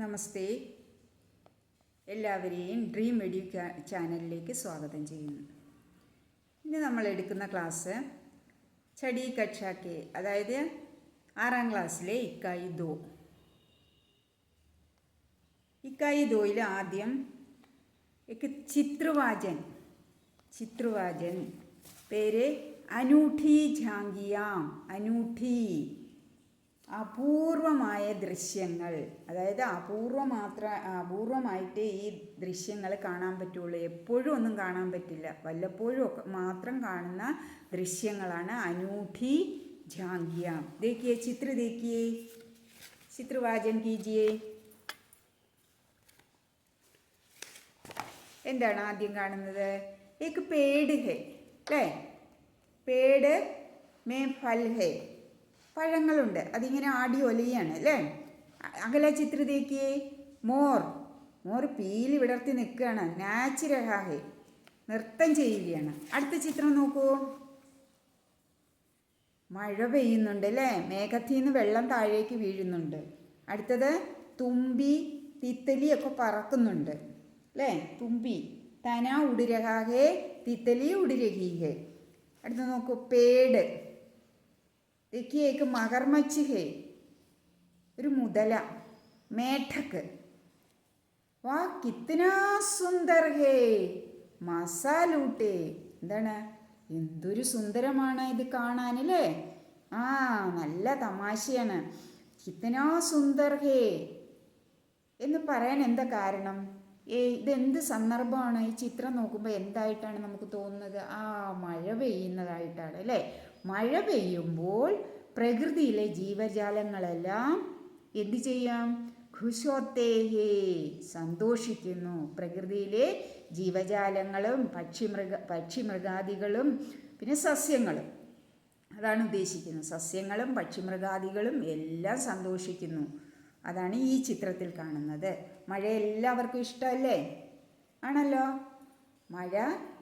നമസ്തേ, എല്ലാവരെയും dream edu ചാനലിലേക്ക് സ്വാഗതം ചെയ്യുന്നു. ഇന്ന് നമ്മൾ എടുക്കുന്ന ക്ലാസ് ഛടി കക്ഷ കെ, അതായത് 6ാം ക്ലാസ്സിലെ ഇക്കായി ദോ. ഇക്കായി ദോയിൽ ആദ്യം ചിത്രവാചൻ പേര് അനൂഠി ഝാങ്കിയാം. അനൂഠി അപൂർവമായ ദൃശ്യങ്ങൾ, അതായത് അപൂർവമായിട്ട് ഈ ദൃശ്യങ്ങൾ കാണാൻ പറ്റുള്ളൂ. എപ്പോഴും ഒന്നും കാണാൻ പറ്റില്ല, വല്ലപ്പോഴും ഒക്കെ മാത്രം കാണുന്ന ദൃശ്യങ്ങളാണ് അനൂഠി ഝാങ്കിയാം. देखिए ചിത്ര, देखिए ചിത്രവാചൻ കീജിയെ. എന്താണ് ആദ്യം കാണുന്നത്? एक पेड़ है അല്ലേ? पेड़ में फल है, പഴങ്ങളുണ്ട്, അതിങ്ങനെ ആടി ഒലിയാണ് അല്ലേ? അകല ചിത്ര देखिए മോർ പീലി വിടർത്തി നിൽക്കുകയാണ്. നാച്ച് രഹാ ഹെ, നൃത്തം ചെയ്യുകയാണ്. അടുത്ത ചിത്രം നോക്കൂ. മഴ പെയ്യുന്നുണ്ട് അല്ലേ? മേഘത്തിൽ നിന്ന് വെള്ളം താഴേക്ക് വീഴുന്നുണ്ട്. അടുത്തത് തുമ്പി തിത്തലിയൊക്കെ പറക്കുന്നുണ്ട് അല്ലേ? തുമ്പി തന ഉടുരഹാ ഹെ, തിത്തലി ഉടുരഹി ഹെ. അടുത്ത നോക്കൂ. പേട് देखिए एक मगरमच्छ है, ഒരു മുതല. മേഠക്ക് വാ കിത്തനാ സുന്ദർ ഹേ മസാലൂട്ടേ. എന്താണ്? എന്തൊരു സുന്ദരമാണ് ഇത് കാണാൻ അല്ലേ? നല്ല തമാശയാണ്. കിത്തനാ സുന്ദർ ഹേ എന്ന് പറയാൻ എന്താ കാരണം? ഇതെന്ത് സന്ദർഭമാണ്? ഈ ചിത്രം നോക്കുമ്പോൾ എന്തായിട്ടാണ് നമുക്ക് തോന്നുന്നത്? മഴ പെയ്യുന്നതായിട്ടാണ് അല്ലേ? മഴ പെയ്യുമ്പോൾ പ്രകൃതിയിലെ ജീവജാലങ്ങളെല്ലാം എന്ത് ചെയ്യാം? ഖുശോത്തേ ഹേ, സന്തോഷിക്കുന്നു. പ്രകൃതിയിലെ ജീവജാലങ്ങളും പക്ഷിമൃഗാദികളും പിന്നെ സസ്യങ്ങളും, അതാണ് ഉദ്ദേശിക്കുന്നത്. സസ്യങ്ങളും പക്ഷിമൃഗാദികളും എല്ലാം സന്തോഷിക്കുന്നു. അതാണ് ഈ ചിത്രത്തിൽ കാണുന്നത്. മഴ എല്ലാവർക്കും ഇഷ്ടമല്ലേ? ആണല്ലോ. മഴ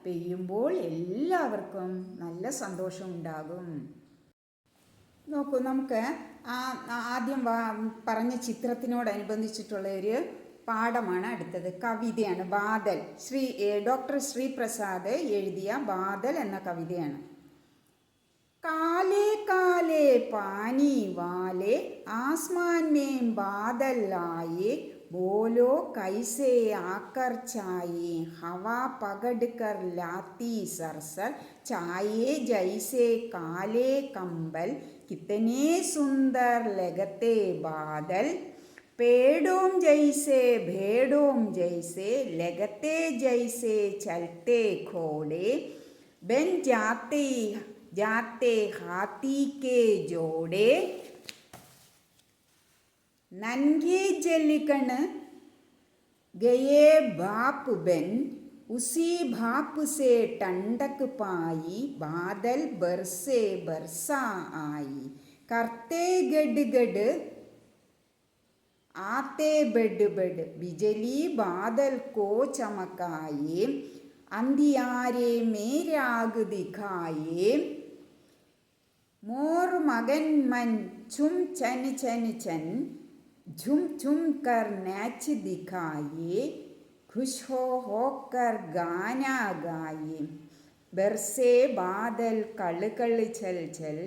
പെയ്യുമ്പോൾ എല്ലാവർക്കും നല്ല സന്തോഷം ഉണ്ടാകും. നോക്കൂ, നമുക്ക് ആദ്യം പറഞ്ഞ ചിത്രത്തിനോടനുബന്ധിച്ചിട്ടുള്ള ഒരു പാഠമാണ് അടുത്തത്. കവിതയാണ്. ബാദൽ. ഡോക്ടർ ശ്രീപ്രസാദ് എഴുതിയ ബാദൽ എന്ന കവിതയാണ്. काले काले पानी वाले आसमान में बादल आए, बोलो कैसे आकर छाए, हवा पकड़ कर लाती सरसर, छाए जैसे काले कंबल, कितने सुंदर लगते बादल, पेड़ों जैसे भेड़ों जैसे लगते जैसे चलते घोड़े, बन जाते हाथी के जोड़े, नन्हे जलकण गए बाप बन, उसी बाप से ठंडक पाई, बादल बरसे बरसा आई, करते गड आते बड बिजली बादल को चमकाए, अंधियारे में राग दिखाए, मोर मगन मन चुम चन चन चन, झुम झुम कर नाच दिखाए, खुश होकर गाना गाए, बरसे बादल कल कल छल छल,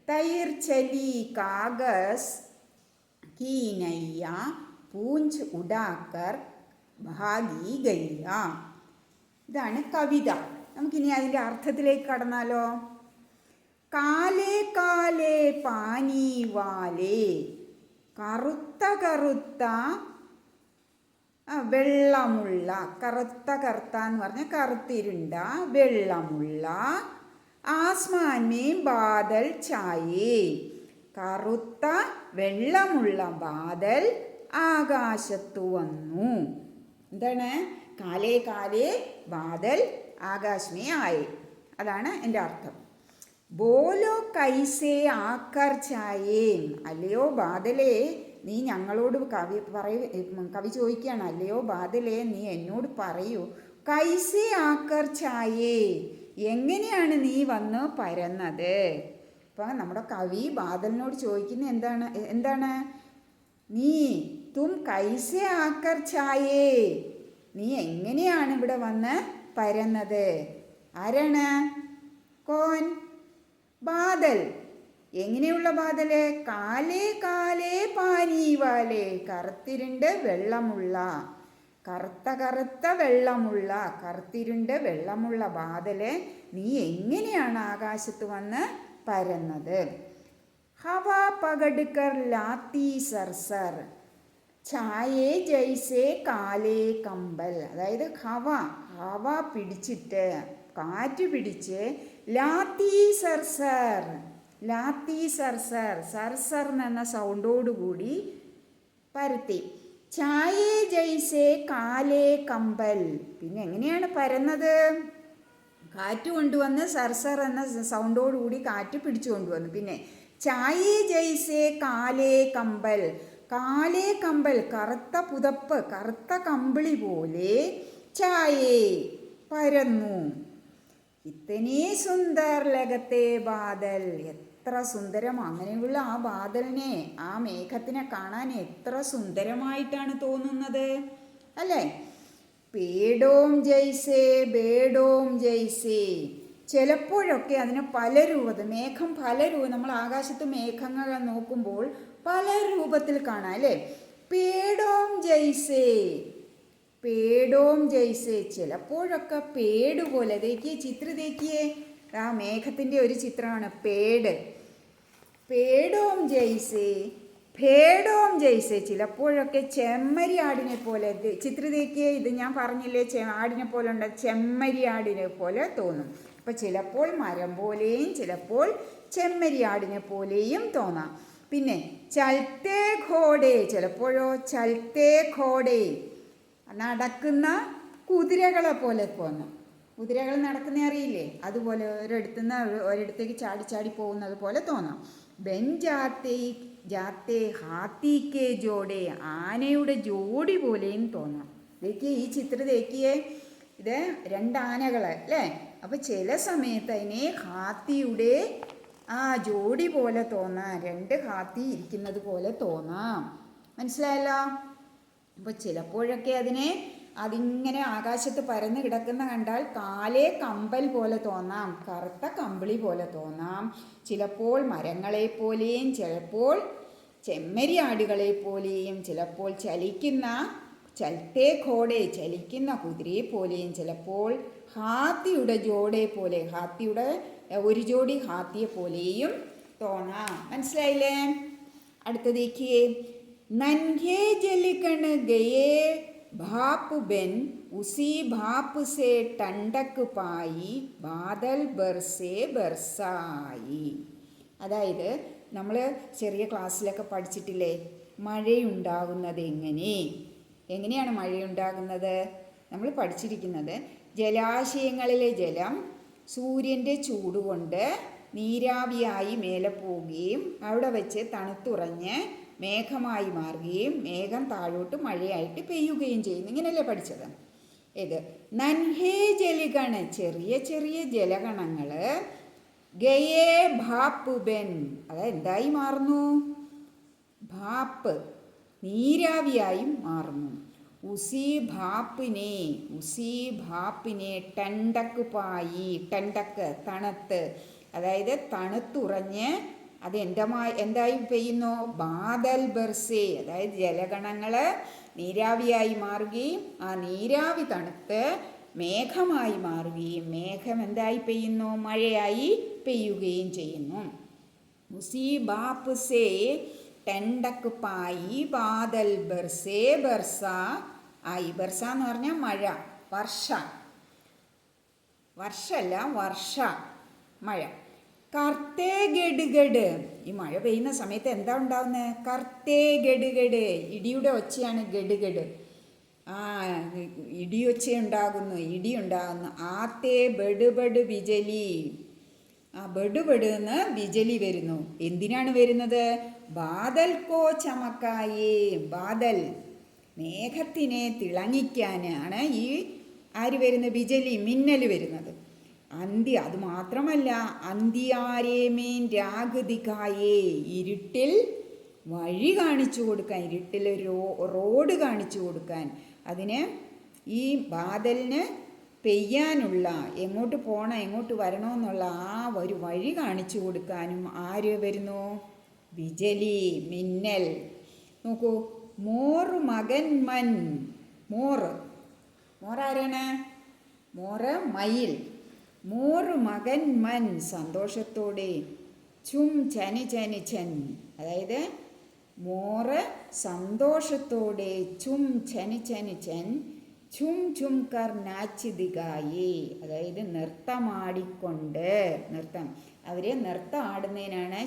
तैर चली कागज की नैया, पूंछ उड़ाकर भागी गैया. ഇതാണ് കവിത. നമുക്കിനി അതിൻ്റെ അർത്ഥത്തിലേക്ക് കടന്നാലോ? കാലേ കാലേ പാനി വാലേ, കറുത്ത വെള്ളമുള്ള, കറുത്ത എന്ന് പറഞ്ഞാൽ കറുത്തിരുണ്ട വെള്ളമുള്ള, ആസ്മാനേ ബാദൽ ഛായേ, കറുത്ത വെള്ളമുള്ള ബാദൽ ആകാശത്തു വന്നു. എന്താണ്? കാലേ കാലേ ബാദൽ ആകാശമേ ആയേ, അതാണ് എൻ്റെ അർത്ഥം. ബോലോ കൈസേ ആക്കർ ഛായേ, അല്ലയോ ബാദലേ, നീ ഞങ്ങളോട് കവി ചോദിക്കുകയാണ്, അല്ലയോ ബാദലേ, നീ എന്നോട് പറയൂ, കൈസേ ആക്കർ ഛായേ, എങ്ങനെയാണ് നീ വന്ന് പരന്നത്? അപ്പം നമ്മുടെ കവി ബാദലിനോട് ചോദിക്കുന്നത് എന്താണ്? നീ തും കൈസെ ആക്കർ ഛായേ, നീ എങ്ങനെയാണ് ഇവിടെ വന്ന് പരന്നത്? ആരാണ്? കോൻ? ബാദൽ. എങ്ങനെയുള്ള ബാദല്? കാലേ കാലേ പാനി വാലേ, കറുത്തിരുണ്ട് വെള്ളമുള്ള, കറുത്ത കറുത്ത വെള്ളമുള്ള, കറുത്തിരുണ്ട് വെള്ളമുള്ള ബാദല് നീ എങ്ങനെയാണ് ആകാശത്ത് വന്ന് പരന്നത്? ഹവ പകടുക്കർ ലാത്തി സർസർ ഛായേ ജൈസേ കാലേ കമ്പൽ. അതായത് ഹവ പിടിച്ചിട്ട്, കാറ്റ് പിടിച്ച്, ലാത്തി സർസർ, ലാത്തി സർസർ, സർസർ എന്ന സൗണ്ടോടുകൂടി പരത്തി. ഛായേ ജൈസേ കാലേ കമ്പൽ. പിന്നെ എങ്ങനെയാണ് പരന്നത്? കാറ്റ് കൊണ്ടുവന്ന് സർസർ എന്ന സൗണ്ടോടുകൂടി കാറ്റ് പിടിച്ചു കൊണ്ടുവന്നു. പിന്നെ ഛായേ ജൈസേ കാലേ കമ്പൽ, കാലേ കമ്പൽ കറുത്ത പുതപ്പ്, കറുത്ത കമ്പിളി പോലെ, ഛായേ പരന്നു. ഇത്തനേ സുന്ദർ ലഗത്തെ ബാദൽ, എത്ര സുന്ദരം! അങ്ങനെയുള്ള ആ ബാദലിനെ, ആ മേഘത്തിനെ കാണാൻ എത്ര സുന്ദരമായിട്ടാണ് തോന്നുന്നത് അല്ലേ? പേടോം ജൈസേ ബേഡോം ജൈസേ, ചിലപ്പോഴൊക്കെ അതിന് പല രൂപത്തിൽ, മേഘം പല രൂപം, നമ്മൾ ആകാശത്ത് മേഘങ്ങൾ നോക്കുമ്പോൾ പല രൂപത്തിൽ കാണാം അല്ലേ? പേടോം ജൈസേ, പേടോം ജൈസേ, ചിലപ്പോഴൊക്കെ പേട് പോലെ. ദേക്കിയേ ചിത്ര, ദേക്കിയേ, ആ മേഘത്തിൻ്റെ ഒരു ചിത്രമാണ് പേട്. പേടോം ജൈസേ ഭേടോം ജൈസേ, ചിലപ്പോഴൊക്കെ ചെമ്മരി ആടിനെ പോലെ. ചിത്ര ദേക്കിയേ, ഇത് ഞാൻ പറഞ്ഞില്ലേ ആടിനെ പോലെ ഉണ്ട്, ചെമ്മരി ആടിനെ പോലെ തോന്നും. അപ്പം ചിലപ്പോൾ മരം പോലെയും ചിലപ്പോൾ ചെമ്മരി ആടിനെ പോലെയും തോന്നാം. പിന്നെ ചൽത്തേ ഘോഡേ, ചിലപ്പോഴോ ചൽത്തേ ഘോഡേ, നടക്കുന്ന കുതിരകളെ പോലെ തോന്നും. കുതിരകൾ നടക്കുന്ന അറിയില്ലേ, അതുപോലെ ഒരിടത്തുനിന്ന് ഒരിടത്തേക്ക് ചാടി ചാടി പോകുന്നത് പോലെ തോന്നാം. ബെൻ ജാത്തേ ഹാത്തിക്കേ ജോഡേ, ആനയുടെ ജോഡി പോലെയും തോന്നാം. ദേക്കിയേ ഈ ചിത്രം, ദേക്കിയേ, ഇത് രണ്ടാനകൾ അല്ലേ? അപ്പം ചില സമയത്ത് അതിനെ ഹാത്തിയുടെ ആ ജോഡി പോലെ തോന്നാം, രണ്ട് ഹാത്തി ഇരിക്കുന്നത് പോലെ തോന്നാം. മനസ്സിലായല്ലോ? അപ്പോൾ ചിലപ്പോഴൊക്കെ അതിങ്ങനെ ആകാശത്ത് പരന്ന് കിടക്കുന്ന കണ്ടാൽ കാലേ കമ്പൽ പോലെ തോന്നാം, കറുത്ത കമ്പിളി പോലെ തോന്നാം. ചിലപ്പോൾ മരങ്ങളെ പോലെയും ചിലപ്പോൾ ചെമ്മരി ആടുകളെ പോലെയും ചിലപ്പോൾ ചൽത്തേ ഘോഡെ, ചലിക്കുന്ന കുതിരയെ പോലെയും ചിലപ്പോൾ ഹാത്തിയുടെ ജോഡെ പോലെ, ഹാത്തിയുടെ ഒരു ജോഡി ഹാത്തിയെ പോലെയും തോന്നാം. മനസ്സിലായില്ലേ? അടുത്തതേക്കിയേ, നൻഹേ ജലികൺ ഗയേ ഭാപ്പ് ബെൻ ഉസി ഭാപ്പ് സേ ടണ്ടക്ക് പായി ബാദൽ ബർസേ ബർസായി. അതായത് നമ്മൾ ചെറിയ ക്ലാസ്സിലൊക്കെ പഠിച്ചിട്ടില്ലേ, മഴയുണ്ടാകുന്നത് എങ്ങനെയാണ് മഴയുണ്ടാകുന്നത്? നമ്മൾ പഠിച്ചിരിക്കുന്നത് ജലാശയങ്ങളിലെ ജലം സൂര്യൻ്റെ ചൂടുകൊണ്ട് നീരാവിയായി മേലെ പോവുകയും അവിടെ വെച്ച് തണുത്തുറഞ്ഞ് മേഘമായി മാറുകയും മേഘം താഴോട്ട് മഴയായിട്ട് പെയ്യുകയും ചെയ്യുന്നു. ഇങ്ങനെയല്ലേ പഠിച്ചത്? ഇത് നൻഹേ ജലികൺ, ചെറിയ ചെറിയ ജലകണങ്ങൾ, ഗയേ ഭാപ്പ് ബെൻ, അതായത് എന്തായി മാറുന്നു? ഭാപ്പ്, നീരാവിയായി മാറുന്നു. ഉസി ഭാപ്പിനെ ടണ്ടക്ക് പായി, ടണ്ടക്ക് തണുത്ത്, അതായത് തണുത്തുറഞ്ഞ് അത് എന്തായി പെയ്യുന്നു? ബാദൽ ബർസേ, അതായത് ജലഗണങ്ങൾ നീരാവിയായി മാറുകയും ആ നീരാവി തണുത്ത് മേഘമായി മാറുകയും മേഘം എന്തായി പെയ്യുന്നു? മഴയായി പെയ്യുകയും ചെയ്യുന്നു. ഉസി ബാപ്പ് സേ ടെണ്ടക്ക് പായി ബാദൽ ബർസേ ബർസ ആയി. ബർസ എന്ന് പറഞ്ഞാൽ മഴ, വർഷ, മഴ. കർത്തേ ഗഡ്ഗഡ്, ഈ മഴ പെയ്യുന്ന സമയത്ത് എന്താ ഉണ്ടാവുന്നത്? കർത്തേ ഗഡ്ഗഡ്, ഇടിയുടെ ഒച്ചയാണ് ഗഡ്ഗഡ്. ഇടിയൊച്ച ഉണ്ടാകുന്നു. ആത്തേ ബഡ് ബിജലി, ബഡ് എന്ന് ബിജലി വരുന്നു. എന്തിനാണ് വരുന്നത്? ബാദൽ കോ ചമക്കായേ, ബാദൽ മേഘത്തിനെ തിളങ്ങിക്കാനാണ് ഈ ആര് വരുന്നത്? ബിജലി, മിന്നൽ വരുന്നത്. അത് മാത്രമല്ല, അന്തിയാരേമേൻ രാഗതികായേ, ഇരുട്ടിൽ വഴി കാണിച്ചു കൊടുക്കാൻ, ഇരുട്ടിൽ റോഡ് കാണിച്ചു കൊടുക്കാൻ, അതിന് ഈ ബാദലിന് പെയ്യാനുള്ള, എങ്ങോട്ട് പോകണം എങ്ങോട്ട് വരണമെന്നുള്ള ആ ഒരു വഴി കാണിച്ചു കൊടുക്കാനും ആര് വരുന്നു? ബിജലി, മിന്നൽ. നോക്കൂ, മോറ് മകൻ മൻ. മോറാരാണ്? മോറ് മയിൽ. മോറ് മകൻ മൻ സന്തോഷത്തോടെ. ചും ചനി ചനി ചൻ, അതായത് മോറ് സന്തോഷത്തോടെ. ചും ചനി ചനി ചൻ ചും ചും കർ നാച്ച് ദിഗായി, അതായത് നൃത്തമാടിക്കൊണ്ട്. അവർ നൃത്തം ആടുന്നതിനാണ്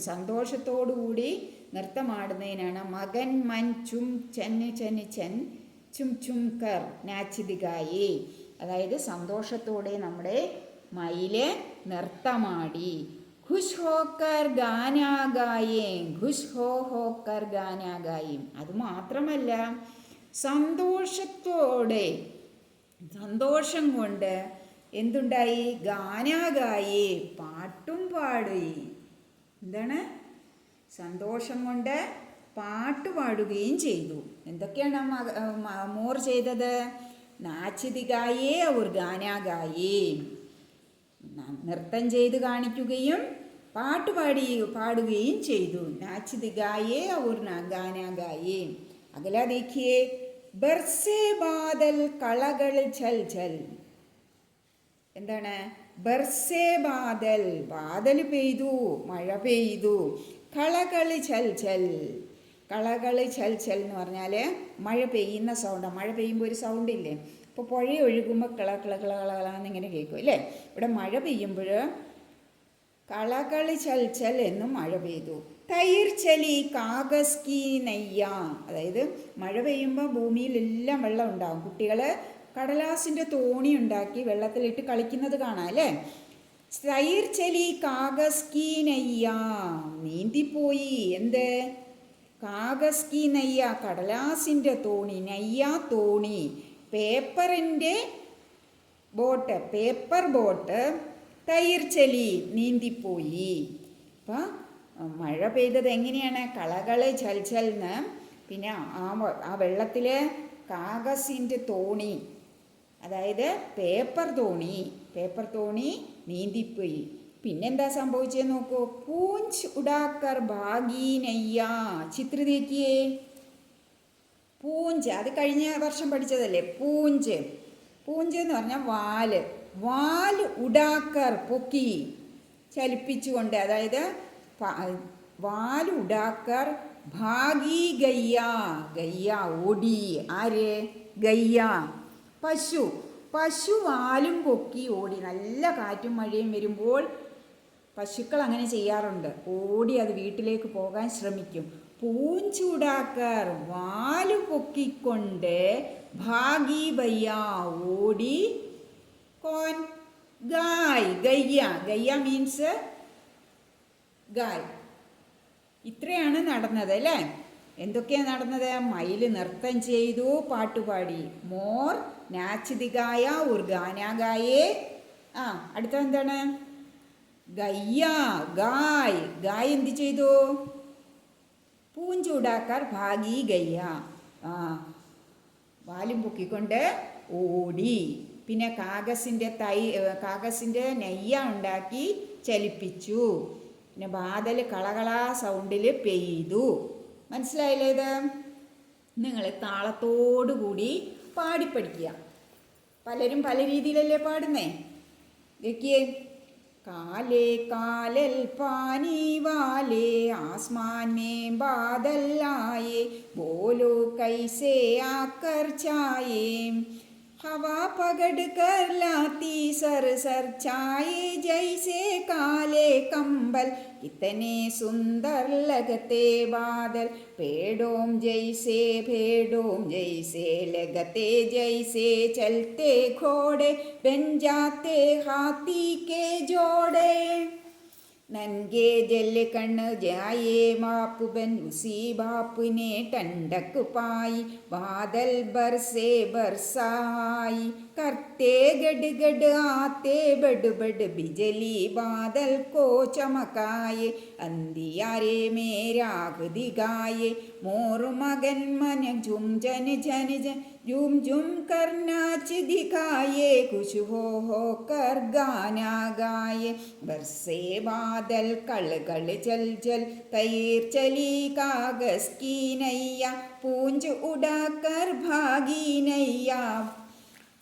സന്തോഷത്തോടു കൂടി നൃത്തമാടുന്നതിനാണ് മകൻ മൻ ചും ചന് ചന് ചൻ ചും ചും കർ നാച്ച് ദിഗായി, അതായത് സന്തോഷത്തോടെ നമ്മുടെ മയില് നൃത്തമാടി. ഖുഷ് ഹോക്കർ ഗാനാഗായേം, ഖുഷ് ഹോക്കർ ഗാനാഗായേം. അതുമാത്രമല്ല, സന്തോഷം കൊണ്ട് എന്തുണ്ടായി? ഗാനാഗായി, പാട്ടും പാടി. എന്താണ്? സന്തോഷം കൊണ്ട് പാട്ട് പാടുകയും ചെയ്തു. എന്തൊക്കെയാണ് മോർ ചെയ്തത്? നാച്ചിതികായേ അവർ ഗാനാഗായേ, നൃത്തം ചെയ്ത് കാണിക്കുകയും പാട്ട് പാടുകയും ചെയ്തു. നാച്ചിതികായേ അവർ ഗാനാഗായേ. अगला देखिए, ബർസേ ബാദൽ കളകൾ ഛൽ ഛൽ. എന്താണ്? ബർസേ ബാദൽ, ബാദൽ പെയ്തു, മഴ പെയ്തു. കളകളി ഛൽ ഛൽ, കളകളി ഛൽ ഛൽ എന്ന് പറഞ്ഞാൽ മഴ പെയ്യുന്ന സൗണ്ടാണ്. മഴ പെയ്യുമ്പോൾ ഒരു സൗണ്ട് ഇല്ലേ? ഇപ്പോൾ പുഴ ഒഴുകുമ്പോൾ കള കള കള കള എന്നിങ്ങനെ കേൾക്കും അല്ലേ? ഇവിടെ മഴ പെയ്യുമ്പോൾ കളകളി ഛൽ ഛൽ എന്നും മഴ പെയ്തു. തൈർ ചലി കാഗസ് കി നെയ്യ, അതായത് മഴ പെയ്യുമ്പോൾ ഭൂമിയിലെല്ലാം വെള്ളം ഉണ്ടാകും. കുട്ടികൾ കടലാസിൻ്റെ തോണി ഉണ്ടാക്കി വെള്ളത്തിലിട്ട് കളിക്കുന്നത് കാണാം അല്ലേ? തൈർ ചലി കാഗസ് കി നെയ്യ, നീന്തിപ്പോയി. എന്ത്? കാഗസ് കി നെയ്യ, കടലാസിൻ്റെ തോണി. നെയ്യ തോണി. പേപ്പറിൻ്റെ ബോട്ട്, പേപ്പർ ബോട്ട്. തൈർ ചലി നീന്തിപ്പോയി. അപ്പം മഴ പെയ്തത് എങ്ങനെയാണ്? കളകള് ചൽച്ചൽന്ന്. പിന്നെ ആ വെള്ളത്തിൽ കാഗസിൻ്റെ തോണി, അതായത് പേപ്പർ തോണി നീന്തിപ്പോയി. പിന്നെന്താ സംഭവിച്ചത് നോക്കൂ. പൂഞ്ച് ഉടാക്കർ ഭാഗി നെയ്യ. ചിത്ര ദേക്കിയേ. പൂഞ്ച്, അത് കഴിഞ്ഞ വർഷം പഠിച്ചതല്ലേ? പൂഞ്ച് എന്ന് പറഞ്ഞാൽ വാല് ഉടാക്കർ പൊക്കി, ചലിപ്പിച്ചുകൊണ്ട്, അതായത് വാല് ഉടാക്കർ ഭാഗി ഗയ്യ ഓടി. ആര്? ഗയ്യ, പശു വാലും പൊക്കി ഓടി. നല്ല കാറ്റും മഴയും വരുമ്പോൾ പശുക്കൾ അങ്ങനെ ചെയ്യാറുണ്ട്, ഓടി അത് വീട്ടിലേക്ക് പോകാൻ ശ്രമിക്കും. പൂഞ്ചുടാക്കർ, വാല് പൊക്കിക്കൊണ്ട്, ഭാഗി ബയ്യ ഓടി. കോൻ? ഗയ്യ മീൻസ് ഗായ്. ഇത്രയാണ് നടന്നത് അല്ലേ? എന്തൊക്കെയാണ് നടന്നത്? മയിൽ നൃത്തം ചെയ്തു, പാട്ടുപാടി. മോർ നാച്ച് ദിഗായ ഒരു ഗാനാഗായേ. അടുത്ത എന്താണ്? ഗായ് എന്ത് ചെയ്തു? പൂഞ്ചൂടാക്കാർ ഭാഗി ഗയ്യ, വാലും പൊക്കിക്കൊണ്ട് ഓടി. പിന്നെ കാഗസിൻ്റെ നെയ്യ ഉണ്ടാക്കി ചലിപ്പിച്ചു. പിന്നെ ബാദൽ കളകള സൗണ്ടിൽ പെയ്തു. മനസ്സിലായില്ലേ? ഇത് നിങ്ങൾ താളത്തോടു കൂടി പാടിപ്പഠിക്കുക. പലരും പല രീതിയിലല്ലേ പാടുന്നേ. देखिए, काले कालल पानी वाले आसमान में बादल आए, बोलो कैसे आकर छाए, हवा पकड़ कर लाती सर सर छाए, जैसे काले कंबल कितने सुंदर लगते बादल, पेड़ों जैसे लगते, जैसे चलते घोड़े बन जाते हाथी के जोड़े. ननगे जल कण जाए बाप बन उसी बाप ने ठंडक पाई बादल बरसे बरसाई करते गड गड आते बड बड बिजली बादल को चमकाए अंधियारे में राग दिगाए मोर मगन मन झुम जन जन जन झुम झुम कर नाच दिखाए खुश हो कर गाना गाए बरसे बादल कल कल चल चल तैर चली कागज की नैया पूंज उड़ा कर भागी नैया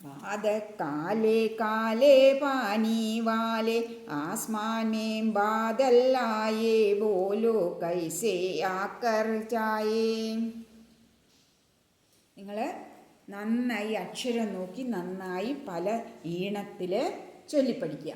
बादल काले काले पानी वाले आसमान में बादल आए बोलो कैसे आकर जाए നിങ്ങൾ നന്നായി അക്ഷരം നോക്കി നന്നായി പല ഈണത്തിൽ ചൊല്ലിപ്പഠിക്കുക.